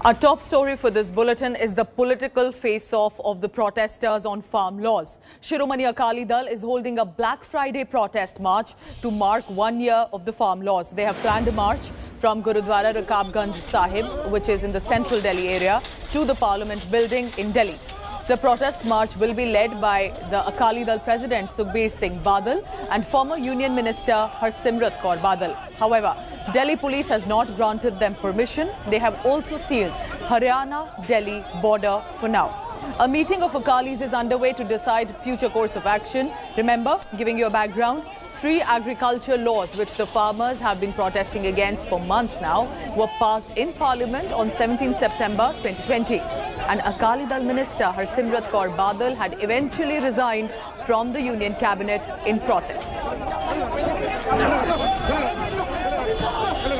Our top story for this bulletin is the political face-off of the protesters on farm laws. Shiromani Akali Dal is holding a Black Friday protest march to mark 1 year of the farm laws. They have planned a march from Gurudwara Rakabganj Sahib, which is in the central Delhi area, to the Parliament building in Delhi. The protest march will be led by the Akali Dal President Sukhbir Singh Badal and former Union Minister Harsimrat Kaur Badal. However, Delhi police has not granted them permission. They have also sealed Haryana-Delhi border for now. A meeting of Akalis is underway to decide future course of action. Remember, giving you a background, 3 agriculture laws which the farmers have been protesting against for months now were passed in Parliament on 17 September 2020. And Akali Dal Minister Harsimrat Kaur Badal had eventually resigned from the Union Cabinet in protest.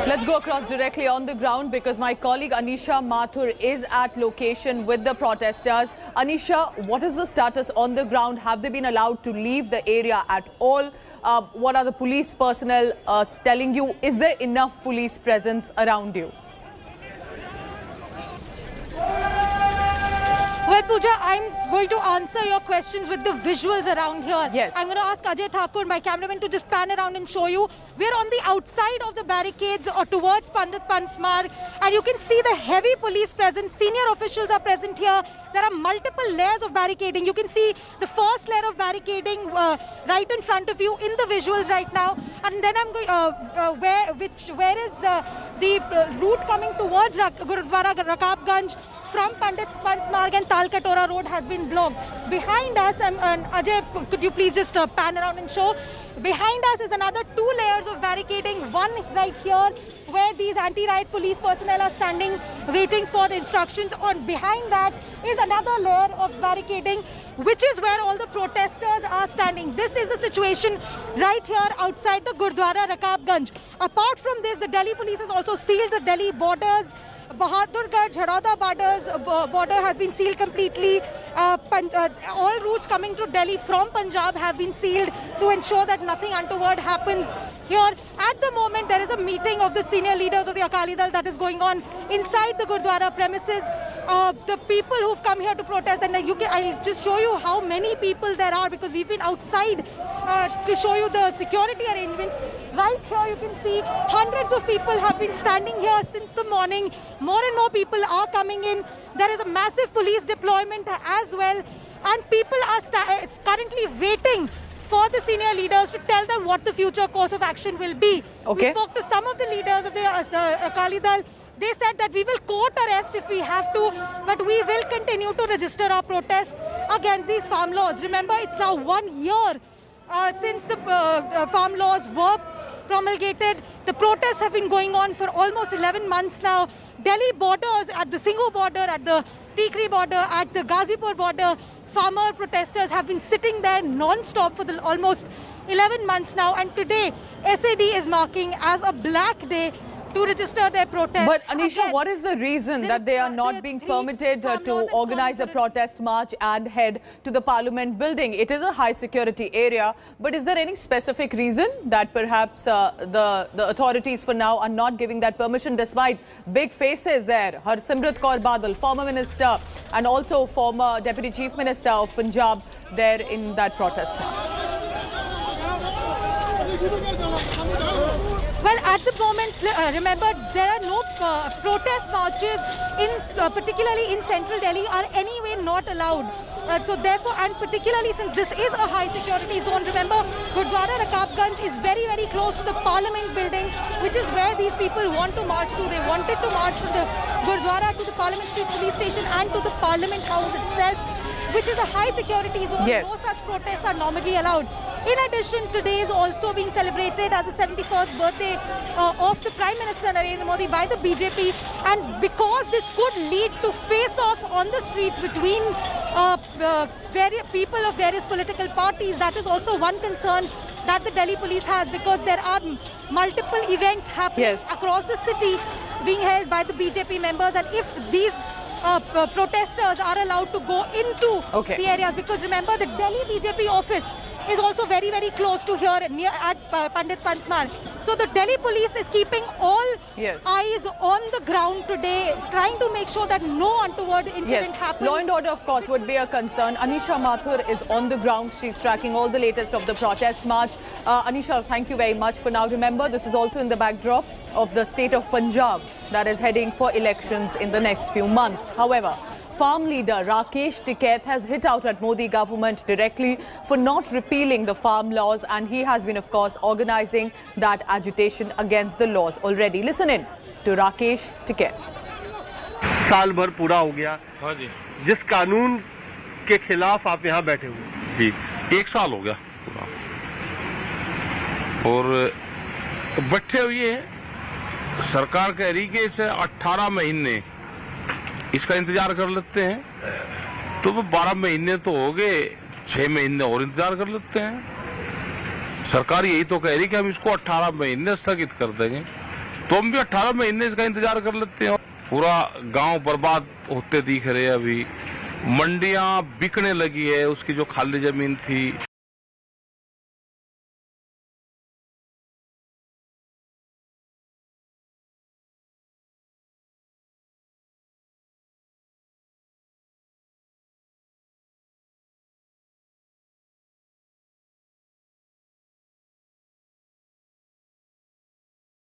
Let's go across directly on the ground because my colleague Anisha Mathur is at location with the protesters. Anisha, what is the status on the ground? Have they been allowed to leave the area at all? What are the police personnel telling you? Is there enough police presence around you? Well, Pooja, I'm going to answer your questions with the visuals around here. Yes. I'm going to ask Ajay Thakur, my cameraman, to just pan around and show you. We're on the outside of the barricades or towards Pandit Pant Marg, and you can see the heavy police presence. Senior officials are present here. There are multiple layers of barricading. You can see the first layer of barricading right in front of you in the visuals right now. And then I'm going, where is the route coming towards Gurudwara Rakabganj from Pandit Pant Marg and Talkatora Road has been blocked. Behind us, and Ajay, could you please just pan around and show? Behind us is another 2 layers of barricading. One right here where these anti-riot police personnel are standing waiting for the instructions. On behind that is another layer of barricading, which is where all the protesters are standing. This is the situation right here outside the Gurdwara Rakabganj. Apart from this, the Delhi police has also sealed the Delhi borders. Bahadurgarh, Jharada border has been sealed completely. All routes coming to Delhi from Punjab have been sealed to ensure that nothing untoward happens here. At the moment, there is a meeting of the senior leaders of the Akali Dal that is going on inside the Gurdwara premises. The people who've come here to protest, and I'll just show you how many people there are because we've been outside to show you the security arrangements. Right here you can see hundreds of people have been standing here since the morning. More and more people are coming in. There is a massive police deployment as well, and people are currently waiting for the senior leaders to tell them what the future course of action will be. Okay. We spoke to some of the leaders of the Akali Dal. They said that we will court arrest if we have to, but we will continue to register our protest against these farm laws. Remember, it's now 1 year since the farm laws were promulgated. The protests have been going on for almost 11 months now. Delhi borders, at the Singhu border, at the Tikri border, at the Ghazipur border, farmer protesters have been sitting there non-stop for almost 11 months now. And today, SAD is marking as a black day to register their protest. But Anisha, what is the reason that they are not being permitted to organize a protest march and head to the Parliament building? It is a high security area, but is there any specific reason that perhaps the authorities for now are not giving that permission despite big faces there? Harsimrat Kaur Badal, former minister and also former Deputy Chief Minister of Punjab there in that protest march. Well, at the moment, remember, there are no protest marches, particularly in central Delhi, are anyway not allowed. So therefore, and particularly since this is a high security zone, remember, Gurdwara Rakabganj is very, very close to the Parliament building, which is where these people want to march to. They wanted to march from the Gurdwara to the Parliament Street Police Station and to the Parliament House itself, which is a high security zone. Yes. No such protests are normally allowed. In addition, today is also being celebrated as the 71st birthday of the Prime Minister Narendra Modi by the BJP, and because this could lead to face-off on the streets between various people of various political parties, that is also one concern that the Delhi police has, because there are multiple events happening across the city being held by the BJP members, and if these protesters are allowed to go into the areas, because remember, the Delhi BJP office is also very, very close to here near at Pandit Panch Marg. So the Delhi police is keeping all eyes on the ground today, trying to make sure that no untoward incident happens. Law and order, of course, would be a concern. Anisha Mathur is on the ground. She's tracking all the latest of the protest march. Anisha, thank you very much for now. Remember, this is also in the backdrop of the state of Punjab that is heading for elections in the next few months. However, farm leader Rakesh Tikait has hit out at Modi government directly for not repealing the farm laws, and he has been, of course, organizing that agitation against the laws already. Listen in to Rakesh Tikait. साल भर पूरा हो गया। हाँ जी। जिस कानून के खिलाफ आप यहाँ बैठे हुए जी, 1 साल हो गया पूरा, और बैठे हुए सरकार कह रही कि इसे 18 महीने इसका इंतजार कर लेते हैं, तो वो 12 महीने तो हो गए, 6 महीने और इंतजार कर लेते हैं। सरकार यही तो कह रही कि हम इसको 18 महीने स्थगित कर देंगे, तो हम भी 18 महीने इसका इंतजार कर लेते हैं। पूरा गांव बर्बाद होते दिख रहे हैं। अभी मंडियां बिकने लगी है, उसकी जो खाली जमीन थी